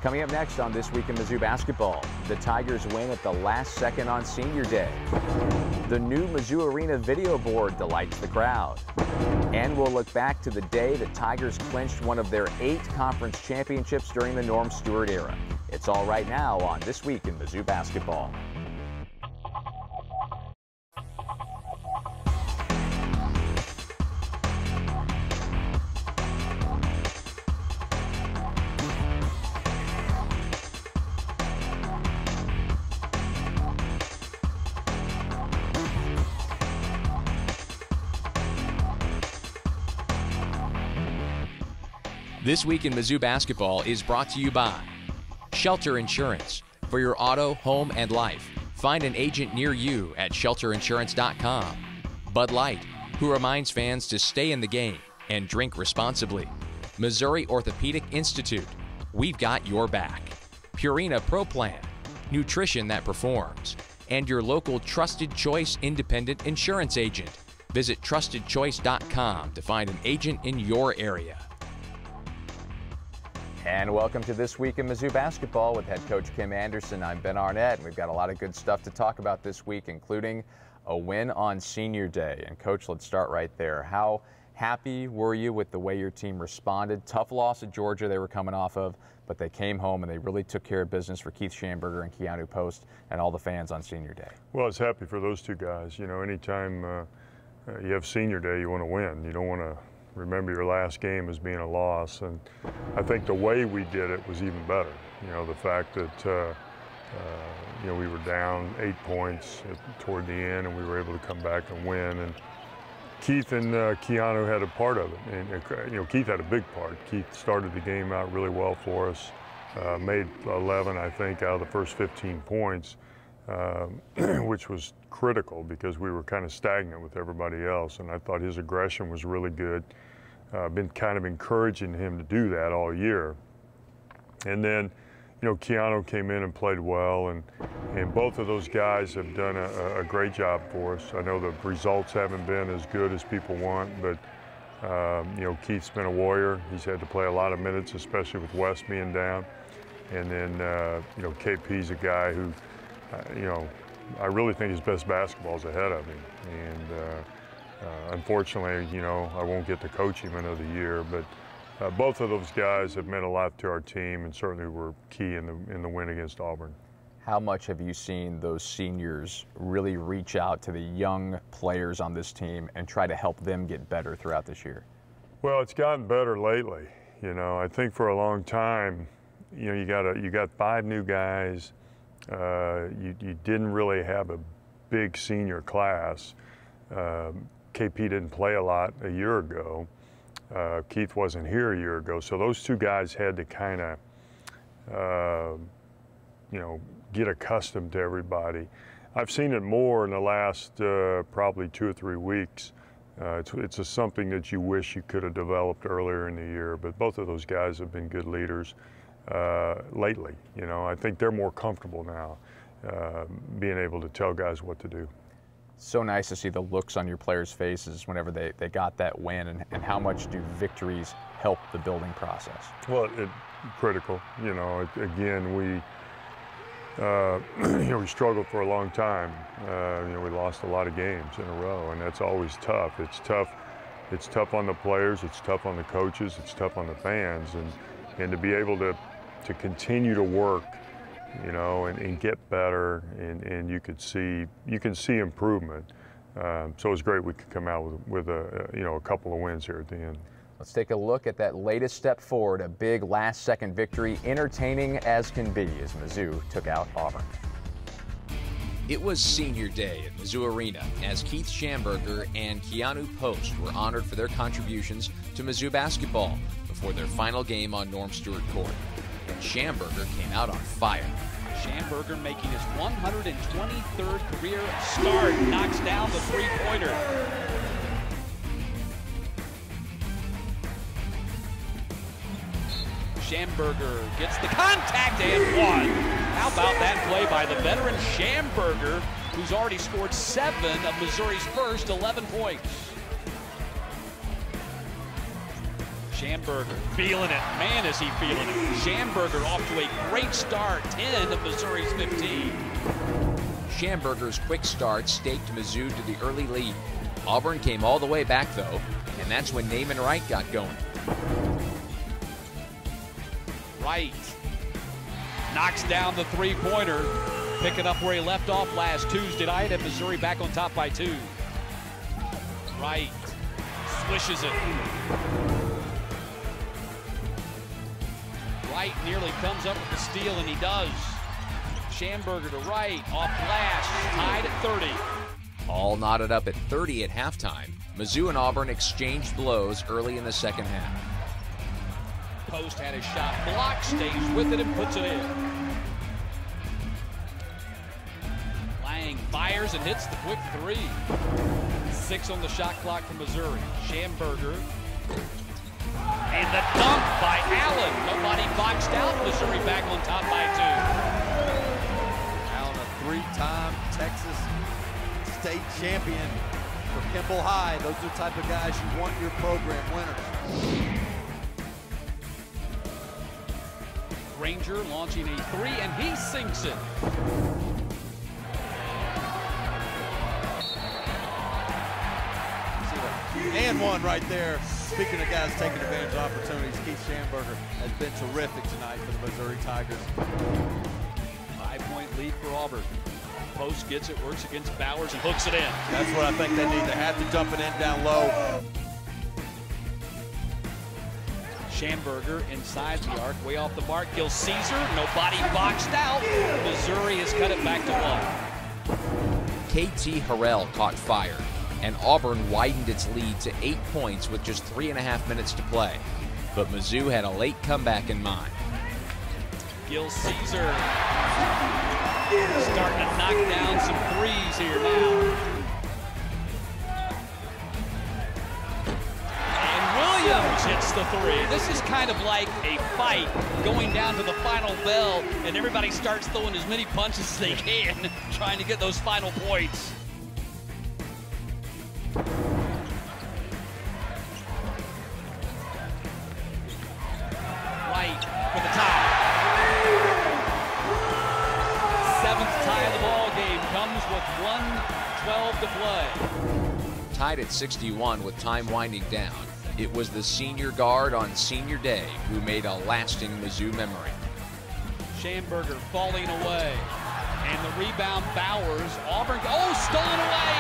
Coming up next on This Week in Mizzou Basketball, the Tigers win at the last second on Senior Day. The new Mizzou Arena video board delights the crowd. And we'll look back to the day the Tigers clinched one of their 8 conference championships during the Norm Stewart era. It's all right now on This Week in Mizzou Basketball. This Week in Mizzou Basketball is brought to you by Shelter Insurance. For your auto, home, and life, find an agent near you at shelterinsurance.com. Bud Light, who reminds fans to stay in the game and drink responsibly. Missouri Orthopedic Institute, we've got your back. Purina Pro Plan, nutrition that performs. And your local Trusted Choice independent insurance agent. Visit trustedchoice.com to find an agent in your area. And welcome to This Week in Mizzou Basketball with head coach Kim Anderson. I'm Ben Arnett, and we've got a lot of good stuff to talk about this week, including a win on Senior Day. And Coach, let's start right there. How happy were you with the way your team responded? Tough loss at Georgia they were coming off of, but they came home and they really took care of business for Keith Schamberger and Keanu Post and all the fans on Senior Day. Well, I was happy for those two guys. You know, anytime you have Senior Day, you want to win. You don't want to remember your last game as being a loss, and I think the way we did it was even better. You know, the fact that you know, we were down 8 points toward the end, and we were able to come back and win. And Keith and Keanu had a part of it, and you know, Keith had a big part. Keith started the game out really well for us, made 11, I think, out of the first 15 points, which was critical because we were kind of stagnant with everybody else, and I thought his aggression was really good. Been kind of encouraging him to do that all year. And then, you know, Keanu came in and played well, and both of those guys have done a great job for us. I know the results haven't been as good as people want, but you know, Keith's been a warrior. He's had to play a lot of minutes, especially with West being down. And then, you know, KP's a guy who, you know, I really think his best basketball is ahead of him. And unfortunately, you know, I won't get to coach him another year, but both of those guys have meant a lot to our team and certainly were key in the win against Auburn. How much have you seen those seniors really reach out to the young players on this team and try to help them get better throughout this year? Well, it's gotten better lately. You know, I think for a long time, you know, you got 5 new guys. You didn't really have a big senior class. KP didn't play a lot a year ago. Keith wasn't here a year ago, so those two guys had to kind of, you know, get accustomed to everybody. I've seen it more in the last probably 2 or 3 weeks. It's something that you wish you could have developed earlier in the year, but both of those guys have been good leaders lately. You know, I think they're more comfortable now being able to tell guys what to do. So nice to see the looks on your players' faces whenever they got that win, and how much do victories help the building process? Well, it's critical. You know, again, we you know, we struggled for a long time. You know, we lost a lot of games in a row, and that's always tough. It's tough. It's tough on the players. It's tough on the coaches. It's tough on the fans, and to be able to continue to work, you know, and get better, and you can see improvement. So it's great we could come out with you know, a couple of wins here at the end. Let's take a look at that latest step forward, a big last-second victory, entertaining as can be, as Mizzou took out Auburn. It was Senior Day at Mizzou Arena as Keith Schamberger and Keanu Post were honored for their contributions to Mizzou basketball before their final game on Norm Stewart Court. And Schamberger came out on fire. Schamberger making his 123rd career start, knocks down the three-pointer. Schamberger gets the contact and one. How about that play by the veteran Schamberger, who's already scored 7 of Missouri's first 11 points. Schamberger feeling it. Man, is he feeling it. Schamberger off to a great start. 10 of Missouri's 15. Schamberger's quick start staked Mizzou to the early lead. Auburn came all the way back, though, and that's when Naaman Wright got going. Wright knocks down the three-pointer, picking up where he left off last Tuesday night, and Missouri back on top by 2. Wright swishes it. Wright nearly comes up with the steal, and he does. Schamberger to Wright, off glass, tied at 30. All knotted up at 30 at halftime. Mizzou and Auburn exchanged blows early in the second half. Post had his shot blocked, stays with it and puts it in. Lang fires and hits the quick 3. 6 on the shot clock for Missouri. Schamberger. And the dunk by Allen. Nobody boxed out. Missouri back on top by 2. Allen, a 3-time Texas state champion for Kimball High. Those are the type of guys you want your program winners. Granger launching a 3, and he sinks it. And one right there. Speaking of guys taking advantage of opportunities, Keith Schamberger has been terrific tonight for the Missouri Tigers. 5-point lead for Auburn. Post gets it, works against Bowers, and hooks it in. That's what I think they need. They have to jump it in down low. Schamberger inside the arc, way off the mark. Gil Caesar, nobody boxed out. Missouri has cut it back to 1. KT Harrell caught fire, and Auburn widened its lead to 8 points with just 3.5 minutes to play. But Mizzou had a late comeback in mind. Gil Caesar starting to knock down some threes here now. And Williams hits the 3. This is kind of like a fight going down to the final bell, and everybody starts throwing as many punches as they can, trying to get those final points. Wright for the tie. 7th tie of the ball game comes with 1:12 to play. Tied at 61 with time winding down, it was the senior guard on senior day who made a lasting Mizzou memory. Schamberger falling away, and the rebound Bowers. Auburn, stolen away.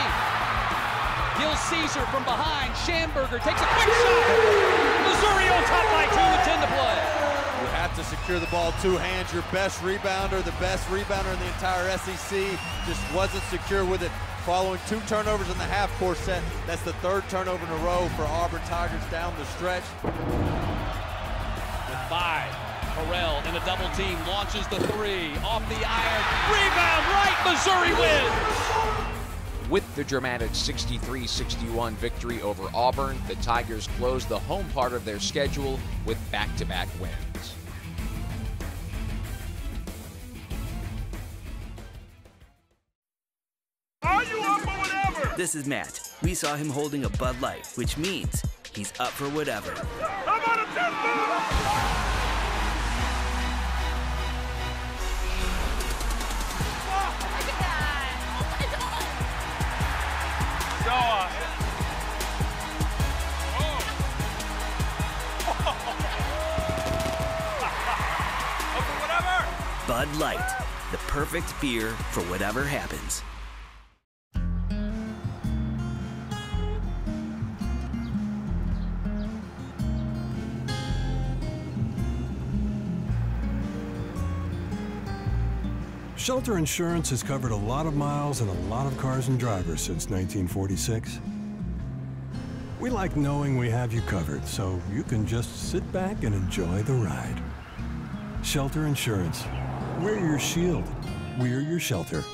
Gil Caesar from behind. Schamberger takes a quick shot. Missouri on top by 2 with 10 to play. You have to secure the ball 2 hands. Your best rebounder, the best rebounder in the entire SEC, just wasn't secure with it. Following 2 turnovers in the half-court set, that's the 3rd turnover in a row for Auburn Tigers down the stretch. With 5, Harrell in a double team launches the 3 off the iron. Rebound right, Missouri wins. With the dramatic 63-61 victory over Auburn, the Tigers closed the home part of their schedule with back-to-back wins. Are you up for whatever? This is Matt. We saw him holding a Bud Light, which means he's up for whatever. How about a 10-foot? Bud Light, the perfect beer for whatever happens. Shelter Insurance has covered a lot of miles and a lot of cars and drivers since 1946. We like knowing we have you covered, so you can just sit back and enjoy the ride. Shelter Insurance. We're your shield. We're your shelter.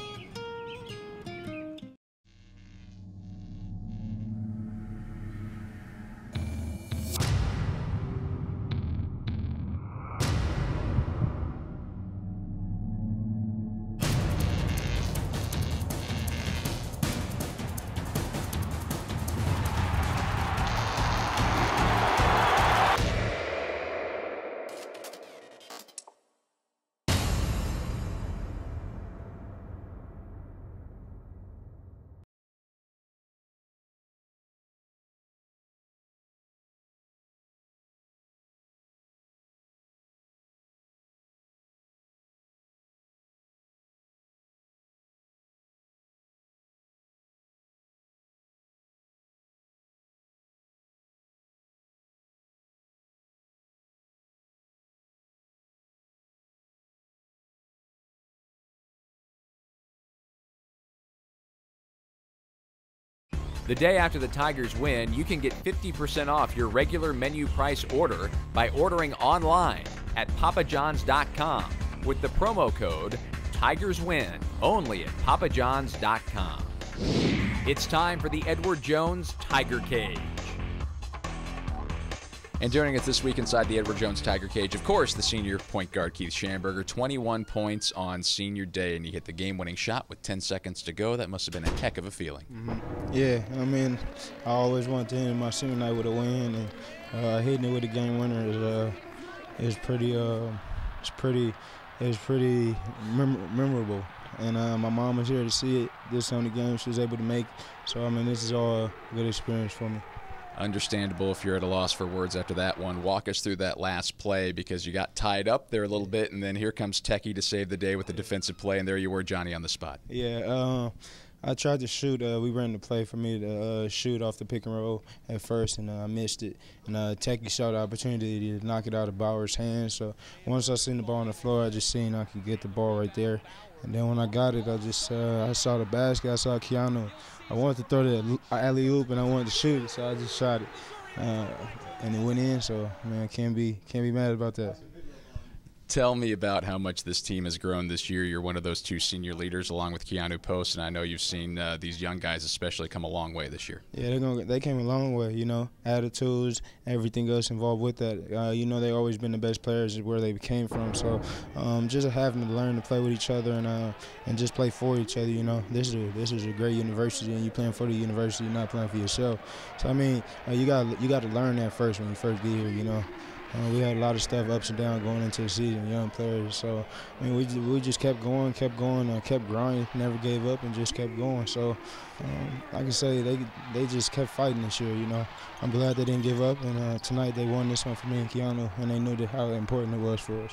The day after the Tigers win, you can get 50% off your regular menu price order by ordering online at papajohns.com with the promo code TigersWin, only at papajohns.com. It's time for the Edward Jones Tiger Cage. And joining us this week inside the Edward Jones Tiger Cage, of course, the senior point guard Keith Schamberger, 21 points on senior day, and he hit the game-winning shot with 10 seconds to go. That must have been a heck of a feeling. Yeah, I mean, I always wanted to end my senior night with a win, and hitting it with a game winner is pretty memorable. And my mom was here to see it. This on the game she was able to make. So I mean, this is all a good experience for me. Understandable if you're at a loss for words after that one. Walk us through that last play, because you got tied up there a little bit, and then here comes Techie to save the day with the defensive play, and there you were, Johnny, on the spot. Yeah, I tried to shoot. We ran the play for me to shoot off the pick and roll at first, and I missed it. And Techie saw the opportunity to knock it out of Bauer's hands. So once I seen the ball on the floor, I just seen I could get the ball right there. And then when I got it, I just I saw the basket. I saw Keanu. I wanted to throw the alley-oop, and I wanted to shoot it, so I just shot it. And it went in, so, man, can't be mad about that. Tell me about how much this team has grown this year. You're one of those two senior leaders along with Keanu Post, and I know you've seen these young guys especially come a long way this year. Yeah, they came a long way, you know, attitudes, everything else involved with that. You know, they've always been the best players where they came from, so just having to learn to play with each other and just play for each other, you know. This is a great university, and you're playing for the university, you're not playing for yourself. So, I mean, you got to learn that first when you first get here, you know. We had a lot of stuff, ups and downs going into the season, young players. So, I mean, we just kept going, kept grinding, never gave up, and just kept going. So, like I say, they just kept fighting this year, you know. I'm glad they didn't give up, and tonight they won this one for me and Keanu, and they knew how important it was for us.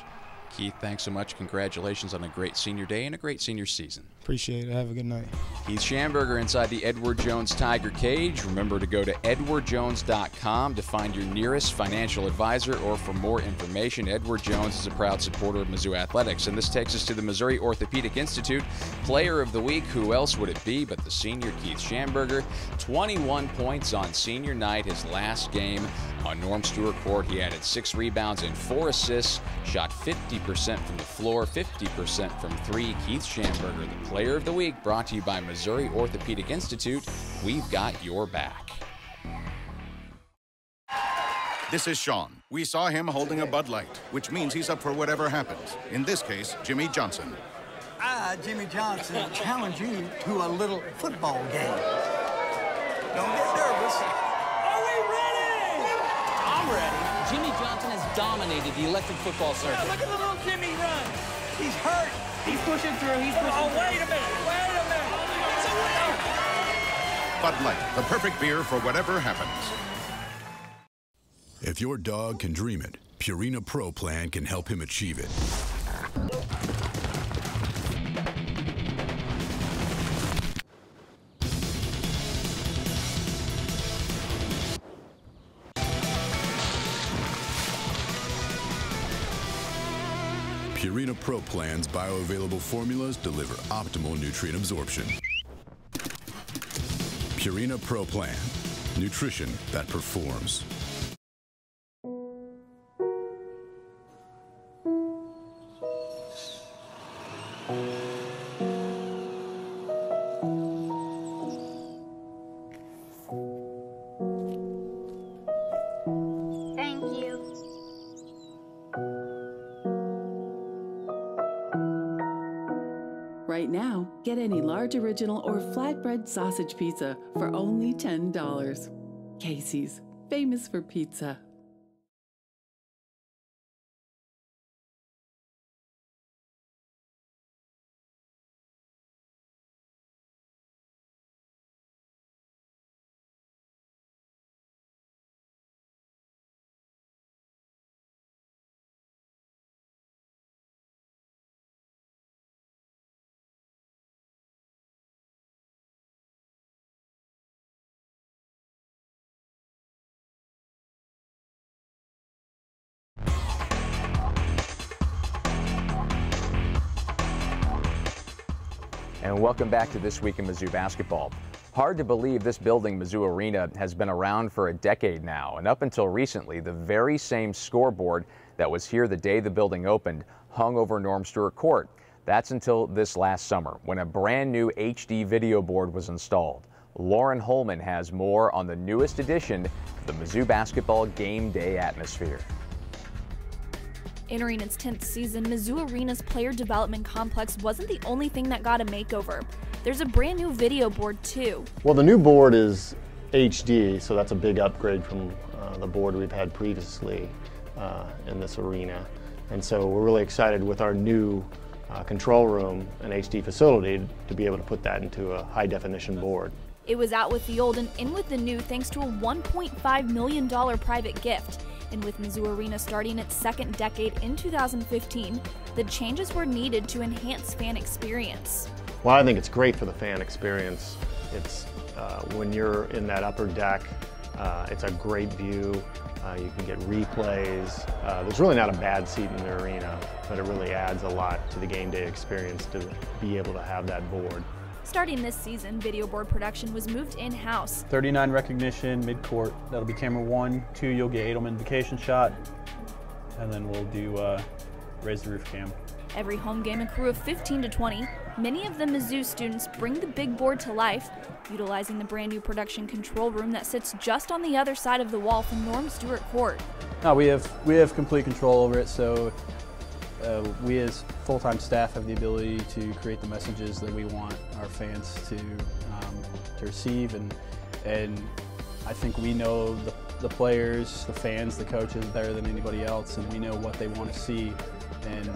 Keith, thanks so much. Congratulations on a great senior day and a great senior season. Appreciate it. Have a good night. Keith Schamberger inside the Edward Jones Tiger Cage. Remember to go to edwardjones.com to find your nearest financial advisor, or for more information. Edward Jones is a proud supporter of Mizzou Athletics, and this takes us to the Missouri Orthopedic Institute Player of the Week. Who else would it be but the senior Keith Schamberger? 21 points on senior night, his last game on Norm Stewart Court. He added 6 rebounds and 4 assists, shot 50% from the floor, 50% from 3. Keith Schamberger, the Player of the Week, brought to you by Missouri Orthopedic Institute. We've got your back. This is Sean. We saw him holding a Bud Light, which means he's up for whatever happens. In this case, Jimmy Johnson. I, Jimmy Johnson, challenge you to a little football game. Don't get nervous. Are we ready? I'm ready. Jimmy Johnson has dominated the electric football circuit. Yeah, look at the little Jimmy run. He's hurt. He's pushing through. He's pushing through. Wait a minute. Wait a minute. It's a winner. Bud Light, the perfect beer for whatever happens. If your dog can dream it, Purina Pro Plan can help him achieve it. Purina Pro Plan's bioavailable formulas deliver optimal nutrient absorption. Purina Pro Plan, nutrition that performs. Thank you. Right now, get any large original or flatbread sausage pizza for only $10. Casey's, famous for pizza. And welcome back to This Week in Mizzou Basketball. Hard to believe this building, Mizzou Arena, has been around for a decade now, and up until recently, the very same scoreboard that was here the day the building opened hung over Norm Stewart Court. That's until this last summer, when a brand new HD video board was installed. Lauren Holman has more on the newest addition to the Mizzou basketball game day atmosphere. Entering its 10th season, Mizzou Arena's player development complex wasn't the only thing that got a makeover. There's a brand new video board too. Well, the new board is HD, so that's a big upgrade from the board we've had previously in this arena. And so we're really excited with our new control room and HD facility to be able to put that into a high definition board. It was out with the old and in with the new thanks to a $1.5 million private gift. And with Mizzou Arena starting its second decade in 2015, the changes were needed to enhance fan experience. Well, I think it's great for the fan experience. It's when you're in that upper deck, it's a great view. You can get replays. There's really not a bad seat in the arena, but it really adds a lot to the game day experience to be able to have that board. Starting this season, video board production was moved in-house. 39 recognition, mid-court. That'll be camera 1, 2, you'll get Edelman vacation shot, and then we'll do raise the roof cam. Every home game, a crew of 15 to 20. Many of the Mizzou students bring the big board to life, utilizing the brand new production control room that sits just on the other side of the wall from Norm Stewart Court. No, we have complete control over it, so we as full-time staff have the ability to create the messages that we want our fans to receive, and I think we know the players, the fans, the coaches better than anybody else, and we know what they want to see and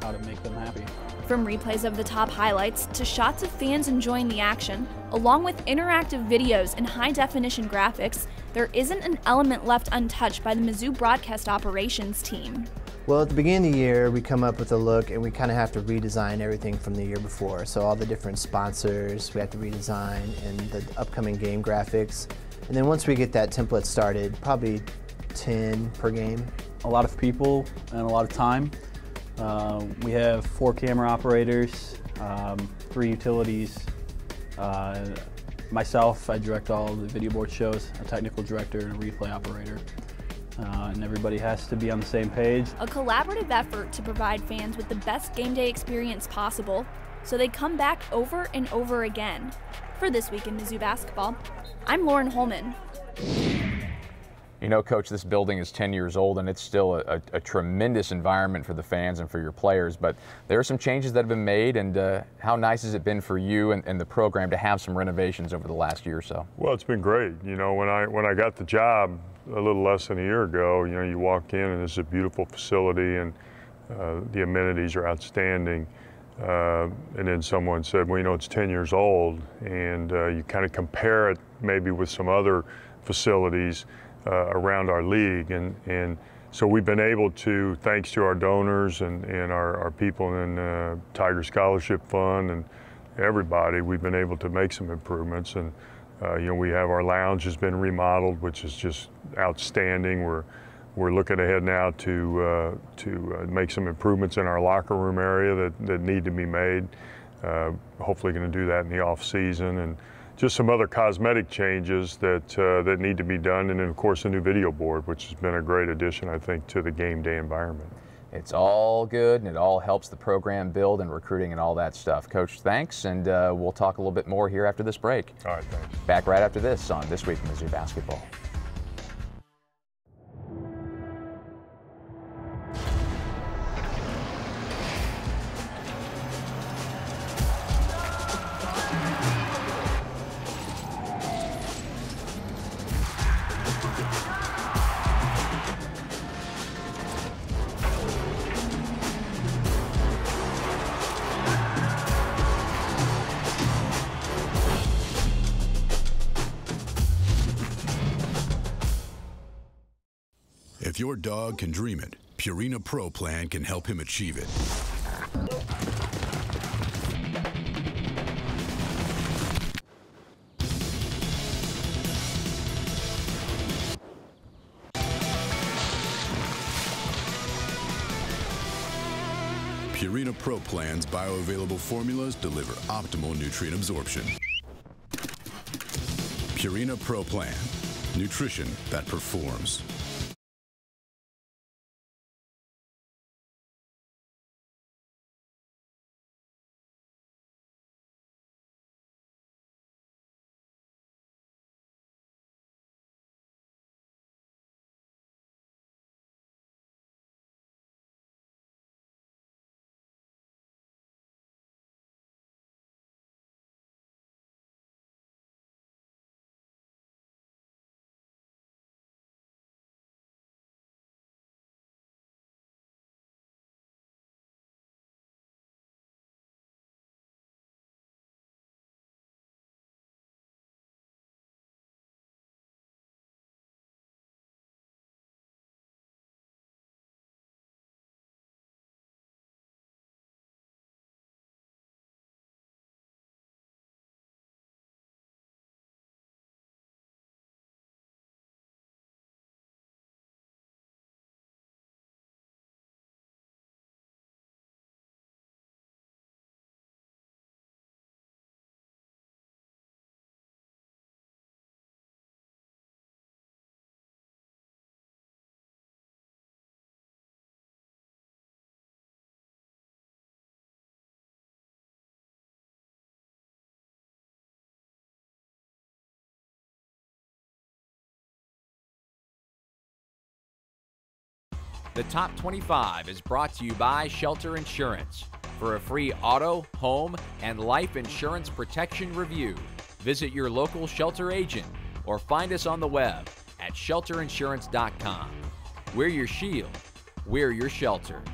how to make them happy. From replays of the top highlights to shots of fans enjoying the action, along with interactive videos and high-definition graphics, there isn't an element left untouched by the Mizzou broadcast operations team. Well, at the beginning of the year, we come up with a look and we kind of have to redesign everything from the year before. So all the different sponsors, we have to redesign, and the upcoming game graphics. And then once we get that template started, probably 10 per game. A lot of people and a lot of time. We have 4 camera operators, 3 utilities. Myself, I direct all the video board shows, a technical director and a replay operator. And everybody has to be on the same page. A collaborative effort to provide fans with the best game day experience possible, so they come back over and over again. For This Week in Mizzou Basketball, I'm Lauren Holman. You know, Coach, this building is 10 years old, and it's still a tremendous environment for the fans and for your players, but there are some changes that have been made, and how nice has it been for you and the program to have some renovations over the last year or so? Well, it's been great. You know, when I got the job a little less than a year ago, you know, you walk in and it's a beautiful facility, and the amenities are outstanding. And then someone said, well, you know, it's 10 years old, and you kind of compare it maybe with some other facilities around our league, and so we've been able to, thanks to our donors and our people in Tiger Scholarship Fund and everybody, we've been able to make some improvements. And you know, we have our lounge has been remodeled, which is just outstanding. We're looking ahead now to make some improvements in our locker room area that need to be made. Hopefully going to do that in the off season, and just some other cosmetic changes that need to be done, and then of course a new video board, which has been a great addition, I think, to the game day environment. It's all good, and it all helps the program build and recruiting and all that stuff. Coach, thanks, and we'll talk a little bit more here after this break. All right, thanks. Back right after this on This Week in Mizzou Basketball. If your dog can dream it, Purina Pro Plan can help him achieve it. Purina Pro Plan's bioavailable formulas deliver optimal nutrient absorption. Purina Pro Plan. Nutrition that performs. The Top 25 is brought to you by Shelter Insurance. For a free auto, home, and life insurance protection review, visit your local Shelter agent or find us on the web at shelterinsurance.com. We're your shield. We're your shelter.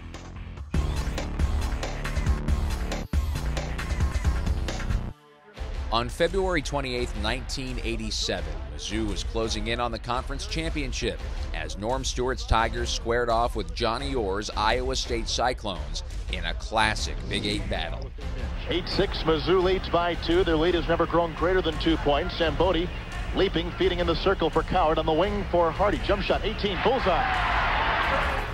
On February 28, 1987, Mizzou was closing in on the conference championship as Norm Stewart's Tigers squared off with Johnny Orr's Iowa State Cyclones in a classic Big 8 battle. 8-6, Mizzou leads by 2. Their lead has never grown greater than 2 points. Sambodi leaping, feeding in the circle for Coward on the wing for Hardy. Jump shot, 18, bullseye.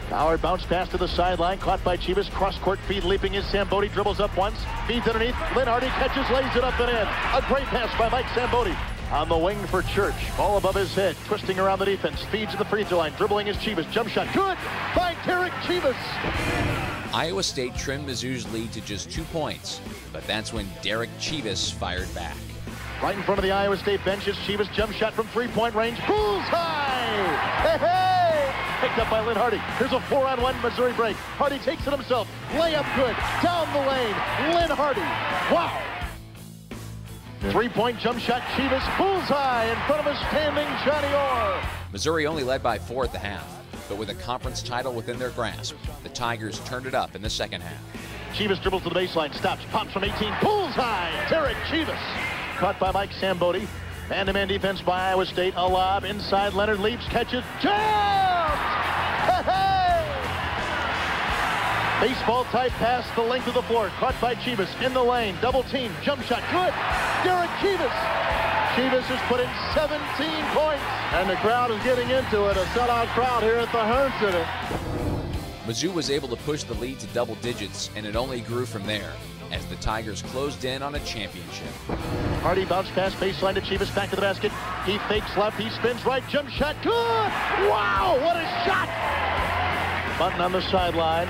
Coward bounced pass to the sideline, caught by Chivas. Cross-court feed, leaping is Sambodi, dribbles up once, feeds underneath. Lynn Hardy catches, lays it up and in. A great pass by Mike Sambodi. On the wing for Church, ball above his head, twisting around the defense, feeds to the free throw line, dribbling is Chivas. Jump shot, good by Derek Chivas. Iowa State trimmed Mizzou's lead to just 2 points, but that's when Derek Chivas fired back. Right in front of the Iowa State bench is Chivas. Jump shot from three-point range. Bullseye! Hey, hey! Picked up by Lynn Hardy. Here's a 4-on-1 Missouri break. Hardy takes it himself. Layup good. Down the lane. Lynn Hardy. Wow! Three-point jump shot. Chivas. Bullseye in front of a standing Johnny Orr. Missouri only led by 4 at the half, but with a conference title within their grasp, the Tigers turned it up in the second half. Chivas dribbles to the baseline. Stops. Pops from 18. Bullseye! Derek Chivas. Caught by Mike Sambodi. Man-to-man defense by Iowa State. A lob inside. Leonard leaps, catches, jams! Hey! Baseball type pass the length of the floor. Caught by Chivas in the lane. Double team. Jump shot. Good. Derek Chivas. Chivas has put in 17 points. And the crowd is getting into it. A sellout crowd here at the Hearn Center. Mizzou was able to push the lead to double digits, and it only grew from there as the Tigers closed in on a championship. Hardy bounce pass baseline to Chivas, back to the basket. He fakes left, he spins right, jump shot, good! Wow, what a shot! Button on the sideline.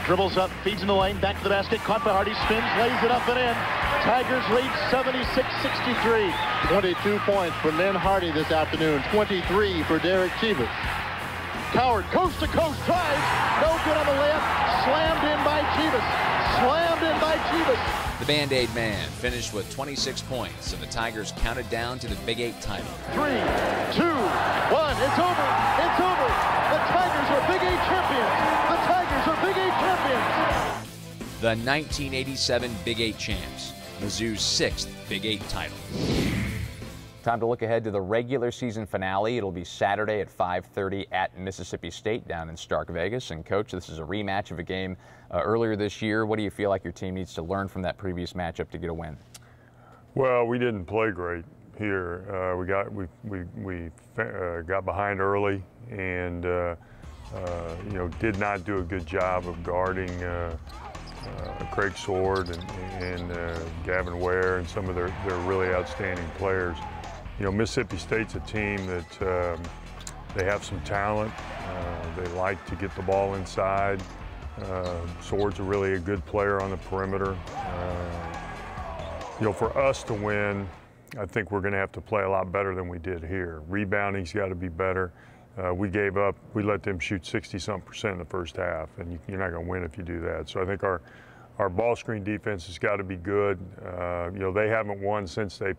Dribbles up, feeds in the lane, back to the basket, caught by Hardy, spins, lays it up and in. Tigers lead 76-63. 22 points for Lynn Hardy this afternoon, 23 for Derek Chivas. Coward, coast to coast, tries, no good on the layup, slammed in by Chivas. Slammed in by Chivas. The Band-Aid Man finished with 26 points, and the Tigers counted down to the Big 8 title. 3, 2, 1, it's over, it's over. The Tigers are Big 8 champions. The Tigers are Big 8 champions. The 1987 Big 8 champs, Mizzou's 6th Big 8 title. Time to look ahead to the regular season finale. It'll be Saturday at 5:30 at Mississippi State down in Stark Vegas. And Coach, this is a rematch of a game earlier this year. What do you feel like your team needs to learn from that previous matchup to get a win? Well, we didn't play great here. We got behind early and did not do a good job of guarding Craig Sword and Gavin Ware and some of their really outstanding players. You know, Mississippi State's a team that they have some talent. They like to get the ball inside. Sword's really a good player on the perimeter. You know, for us to win, I think we're going to have to play a lot better than we did here. Rebounding's got to be better. We let them shoot 60-something% in the first half, and you're not going to win if you do that. So I think our ball screen defense has got to be good. You know, they haven't won since they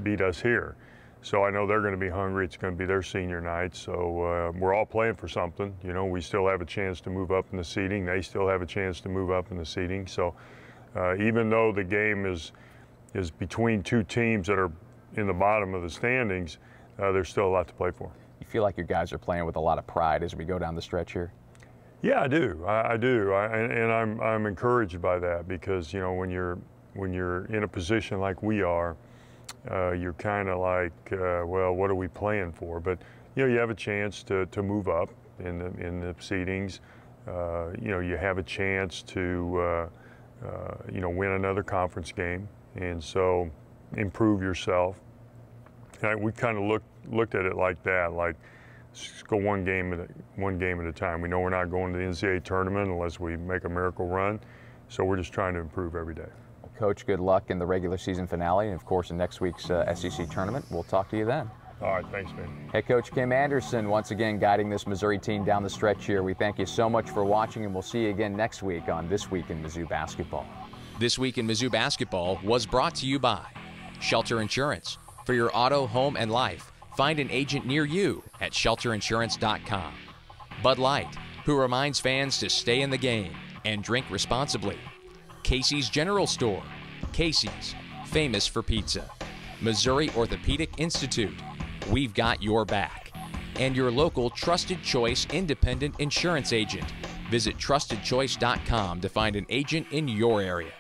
beat us here. So I know they're going to be hungry. It's going to be their senior night. So we're all playing for something. You know, we still have a chance to move up in the seeding. They still have a chance to move up in the seeding. So even though the game is between two teams that are in the bottom of the standings, there's still a lot to play for. You feel like your guys are playing with a lot of pride as we go down the stretch here? Yeah, I do. I do. And I'm encouraged by that, because, you know, when you're in a position like we are, you're kind of like, well, what are we playing for? But, you know, you have a chance to move up in the seedings. You know, you have a chance to, you know, win another conference game, and so improve yourself. And we kind of looked at it like that, like, just go one game at a time. We know we're not going to the NCAA tournament unless we make a miracle run, so we're just trying to improve every day. Well, Coach, good luck in the regular season finale and, of course, in next week's SEC tournament. We'll talk to you then. All right, thanks, man. Head Coach Kim Anderson once again guiding this Missouri team down the stretch here. We thank you so much for watching, and we'll see you again next week on This Week in Mizzou Basketball. This Week in Mizzou Basketball was brought to you by Shelter Insurance. For your auto, home, and life, find an agent near you at shelterinsurance.com. Bud Light, who reminds fans to stay in the game and drink responsibly. Casey's General Store. Casey's, famous for pizza. Missouri Orthopedic Institute. We've got your back. And your local Trusted Choice independent insurance agent. Visit trustedchoice.com to find an agent in your area.